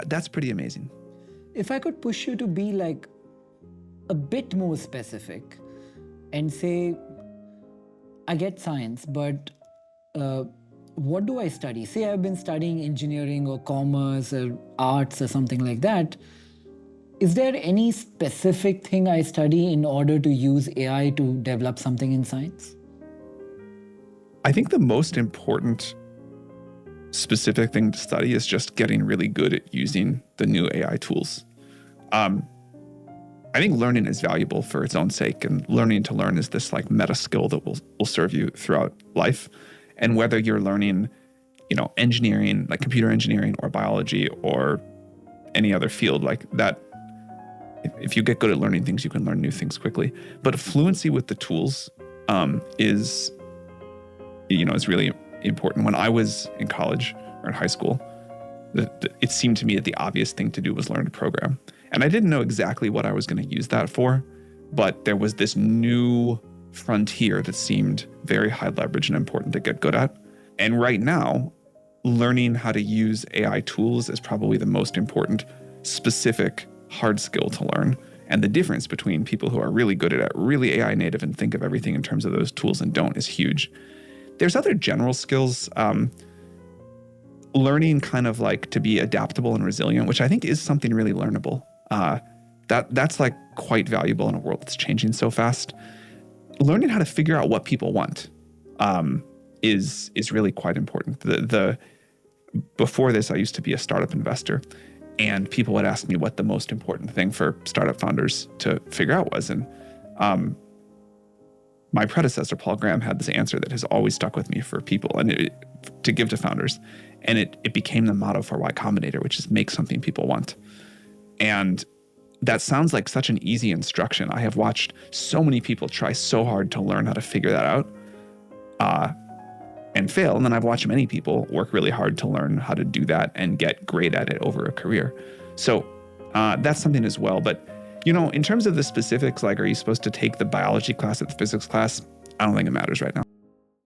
That's pretty amazing. If I could push you to be like a bit more specific and say, I get science, but what do I study? Say I've been studying engineering or commerce or arts or something like that. Is there any specific thing I study in order to use AI to develop something in science? I think the most important specific thing to study is just getting really good at using the new AI tools. I think learning is valuable for its own sake, and learning to learn is this like meta skill that will serve you throughout life. And whether you're learning, engineering, like computer engineering or biology or any other field like that, if you get good at learning things, you can learn new things quickly. But fluency with the tools is really important. When I was in college or in high school, it seemed to me that the obvious thing to do was learn to program. And I didn't know exactly what I was going to use that for, but there was this new frontier that seemed very high leverage and important to get good at. And right now, learning how to use AI tools is probably the most important specific hard skill to learn. And the difference between people who are really good at it, really AI native and think of everything in terms of those tools and don't is huge. There's other general skills, learning kind of like to be adaptable and resilient, which I think is something really learnable. That's like quite valuable in a world that's changing so fast. Learning how to figure out what people want is really quite important. Before this, I used to be a startup investor, and people would ask me what the most important thing for startup founders to figure out was. And my predecessor, Paul Graham, had this answer that has always stuck with me for people and to give to founders. And it became the motto for Y Combinator, which is make something people want. And that sounds like such an easy instruction. I have watched so many people try so hard to learn how to figure that out and fail. And then I've watched many people work really hard to learn how to do that and get great at it over a career. So that's something as well. But, in terms of the specifics, like, are you supposed to take the biology class at the physics class? I don't think it matters right now.